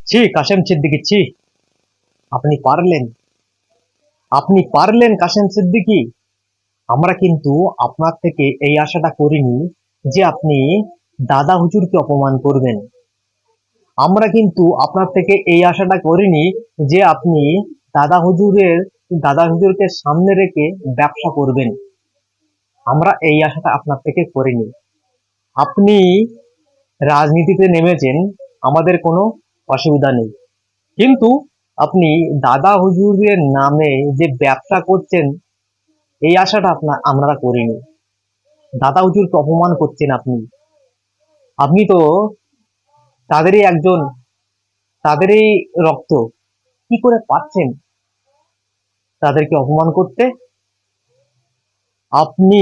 ছি কাশেম সিদ্দিকী, ছি। আপনি পারলেন, আপনি পারলেন কাশেম সিদ্দিকী। আমরা কিন্তু আপনার থেকে এই আশাটা করিনি যে আপনি দাদা হুজুরকে অপমান করবেন। আমরা কিন্তু আপনার থেকে এই আশাটা করিনি যে আপনি দাদা হুজুরের দাদা হুজুরকে সামনে রেখে ব্যবসা করবেন। আমরা এই আশাটা আপনার থেকে করিনি। আপনি রাজনীতিতে নেমেছেন, আমাদের কোনো অসুবিধা নেই, কিন্তু আপনি দাদা হুজুরের নামে যে ব্যবসা করছেন এই আশাটা আমরা করিনি। দাদা হুজুরকে অপমান করছেন আপনি। আপনি তো তাদেরই একজন, তাদেরই রক্ত। কি করে পাচ্ছেন তাদেরকে অপমান করতে? আপনি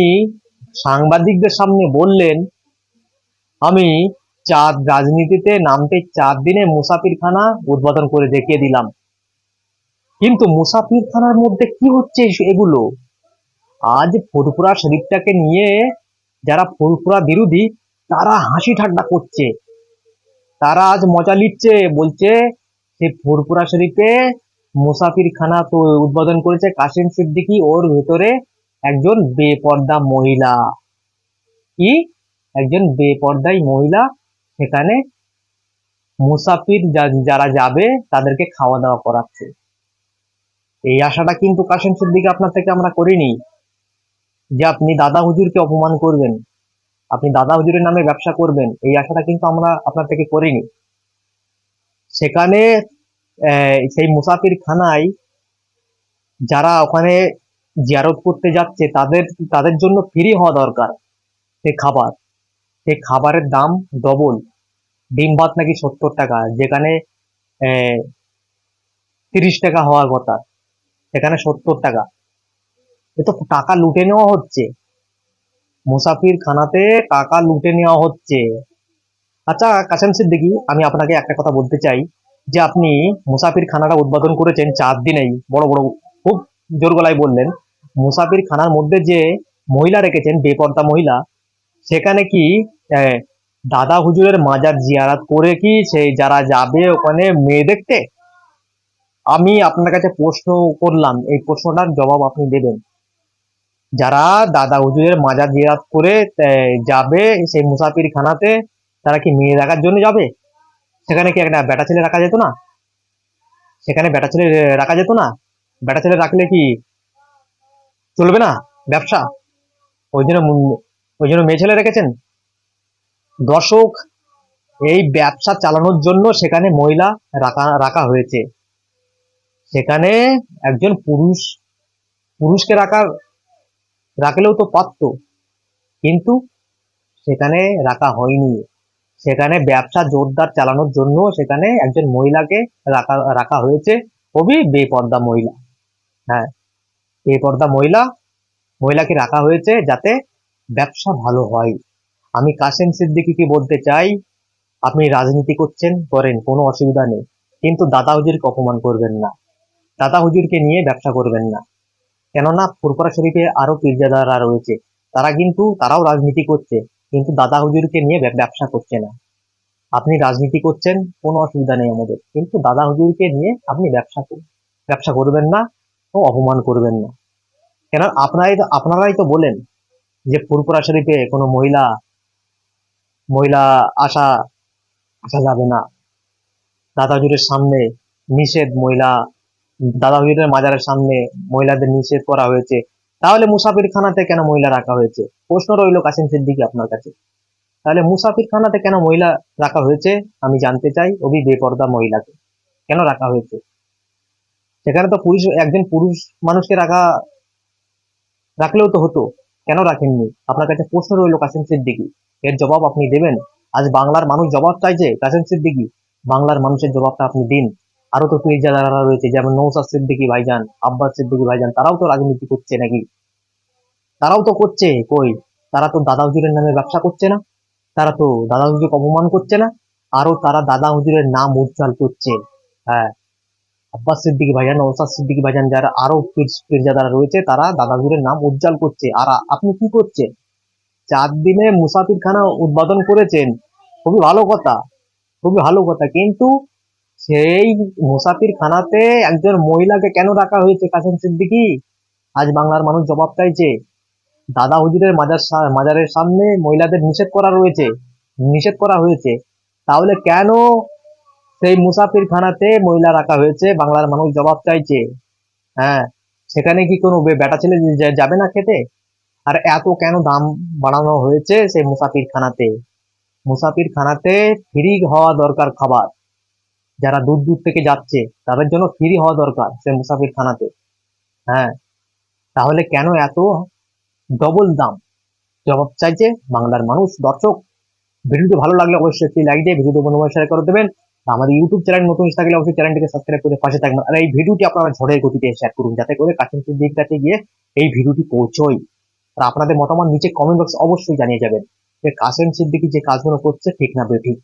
সাংবাদিকদের সামনে বললেন, আমি রাজনীতিতে নামতে 4 দিনে মুসাফিরখানা উদ্বোধন করে দেখিয়ে দিলাম। কিন্তু মুসাফিরখানার মধ্যে কি হচ্ছে এগুলো? আজ ফুরফুরা শরীফটাকে নিয়ে যারা ফুরফুরা বিরোধী তারা হাসি ঠাট্টা করছে, তারা আজ মজা নিচ্ছে, বলছে সে ফুরফুরা শরীফে মুসাফিরখানা তো উদ্বোধন করেছে কাশিম সিদ্দিকী, ওর ভেতরে একজন বেপর্দা মহিলা। কি? একজন বেপর্দাই মহিলা সেখানে মুসাফির যারা যাবে তাদেরকে খাওয়া দাওয়া করাচ্ছে। এই আশাটা কিন্তু কাশিম সিদ্দিকী আপনার থেকে আমরা করিনি যে আপনি দাদা হুজুরকে অপমান করবেন, আপনি দাদা হুজুরের নামে ব্যবসা করবেন। এই আশাটা কিন্তু আমরা আপনার থেকে করিনি। সেখানে সেই মুসাফির খানায় যারা ওখানে জিয়ারত করতে যাচ্ছে তাদের তাদের জন্য ফ্রি হওয়া দরকার। সে খাবার, সে খাবারের দাম ডবল। ডিম ভাত নাকি 70 টাকা, যেখানে 30 টাকা হওয়ার কথা, সেখানে 70 টাকা। এ তো টাকা লুটে নেওয়া হচ্ছে, মুসাফির খানাতে টাকা লুটে নেওয়া হচ্ছে। আচ্ছা কাসেম সিদ্দিকী, আমি আপনাকে একটা কথা বলতে চাই যে আপনি মুসাফির খানাটা উদ্বোধন করেছেন 4 দিনেই, বড় বড় খুব জোর গলায় বললেন। মুসাফির খানার মধ্যে যে মহিলা রেখেছেন বেপর্দা মহিলা, সেখানে কি আহ, দাদা হুজুরের মাজার জিয়ারাত করে কি সেই যারা যাবে ওখানে মেয়ে দেখতে? আমি আপনার কাছে প্রশ্ন করলাম, এই প্রশ্নটার জবাব আপনি দেবেন। যারা দাদা হুজুরের মাজার জিয়ারাত করে যাবে সেই মুসাফির খানাতে, তারা কি মেয়ে দেখার জন্য যাবে? সেখানে কি একটা বেটা ছেলে রাখা যেত না? সেখানে বেটা ছেলে রাখা যেত না? বেটা ছেলে রাখলে কি চলবে না ব্যবসা? ওই জন্য ওই জন্য মেয়ে ছেলে রেখেছেন। দর্শক, এই ব্যবসা চালানোর জন্য সেখানে মহিলা রাখা রাখা হয়েছে। সেখানে একজন পুরুষকে রাখলেও তো পারতো, কিন্তু সেখানে রাখা হয়নি। সেখানে ব্যবসা জোরদার চালানোর জন্য সেখানে একজন মহিলাকে রাখা রাখা হয়েছে, খুবই বেপর্দা মহিলা। হ্যাঁ, বেপর্দা মহিলাকে রাখা হয়েছে যাতে ব্যবসা ভালো হয়। আমি কাসেম সিদ্দিকীকে বলতে চাই, আপনি রাজনীতি করছেন করেন, কোনো অসুবিধা নেই, কিন্তু দাদা হুজুরকে অপমান করবেন না, দাদা হুজুরকে নিয়ে ব্যবসা করবেন না। কেননা ফুরফুরা শরীফে আরো পীরজাদারা রয়েছে, তারাও রাজনীতি করছে, কিন্তু দাদা হুজুরকে নিয়ে ব্যবসা করছে না। আপনি রাজনীতি করছেন, কোনো অসুবিধা নেই আমাদের, কিন্তু দাদা হুজুরকে নিয়ে আপনি ব্যবসা করবেন না ও অপমান করবেন না। কেন আপনারাই তো বলেন যে ফুরফুরা শরীফে কোনো মহিলা মহিলা আসা আসা যাবে না, দাদা হুজুরের সামনে নিষেধ। দাদা হুজুরের মাজারের সামনে মহিলাদের নিষেধ করা হয়েছে, তাহলে মুসাফির খানাতে কেন মহিলা রাখা হয়েছে? প্রশ্ন রইল কাসিম সিদ্দিকী আপনার কাছে। তাহলে মুসাফির খানাতে কেন মহিলা রাখা হয়েছে আমি জানতে চাই। অভি বেপর্দা মহিলাকে কেন রাখা হয়েছে? সেখানে তো একজন পুরুষ মানুষকে রাখলেও তো হতো, কেন রাখেননি? আপনার কাছে প্রশ্ন রইল কাসিম সিদ্দিকী, এর জবাব আপনি দেবেন। আজ বাংলার মানুষ জবাব চাইছে কাসিম সিদ্দিকী, বাংলার মানুষের জবাবটা আপনি দিন। আরো তো পীর যারা রয়েছে, যেমন নৌসাদ সিদ্দিকী ভাইজান, আব্বাস সিদ্দিকী ভাইজান, তারাও তো রাজনীতি করছে নাকি? তারাও তো করছে, কই? তারা তো দাদা হুজুরের নামে ব্যবসা করছে না? তারা তো দাদা হুজুরকে অপমান করছে না? আরো তারা দাদা হুজুরের নাম উজ্জ্বল করছে। হ্যাঁ, আব্বাস সিদ্দিকী ভাইজান, নওশাদ সিদ্দিকী ভাইজান, যারা আরো পীরজাদারা রয়েছে, তারা দাদা হুজুরের নাম উজ্জ্বল করছে। আর আপনি কি করছেন? 4 দিনে মুসাফিরখানা উদ্বোধন করেছেন, খুবই ভালো কথা, খুবই ভালো কথা, কিন্তু সেই মুসাফির খানাতে একজন মহিলাকে কেন রাখা হয়েছে কাসেম সিদ্দিকী? আজ বাংলার মানুষ জবাব চাইছে। দাদা হুজুরের মাজারের সামনে মহিলাদের নিষেধ করা হয়েছে, তাহলে কেন সেই মুসাফির খানাতে মহিলা রাখা হয়েছে? বাংলার মানুষ জবাব চাইছে। হ্যাঁ, সেখানে কি কোনো বেটা ছেলে যাবে না খেতে? আর এত কেন দাম বাড়ানো হয়েছে সেই মুসাফির খানাতে? মুসাফির খানাতে ফ্রি হওয়া দরকার খাবার। যারা দূর দূর থেকে যাচ্ছে তাদের জন্য ফ্রি হওয়া দরকার সেই মুসাফির খানাতে। হ্যাঁ, তাহলে কেন এত ডবল দাম? জবাব চাইছে বাংলার মানুষ। দর্শক, ভিডিওটি ভালো লাগলে অবশ্যই একটি লাইক দিয়ে ভিডিওটি বন্ধুদের শেয়ার করে দেবেন। আর আমাদের ইউটিউব চ্যানেল নতুন এসে থাকলে অবশ্যই চ্যানেলটিকে সাবস্ক্রাইব করে পাশে থাকবেন। আর এই ভিডিওটি আপনারা ঝড়ের গতিতে শেয়ার করুন, যাতে করে কাছের দিক কাছে গিয়ে এই ভিডিওটি পৌঁছয়। আর আপনাদের মতামত নিচে কমেন্ট বক্সে অবশ্যই জানিয়ে যাবেন যে কাসেম সিদ্দিকী যে কাজগুলো করছে ঠিক না বেঠিক।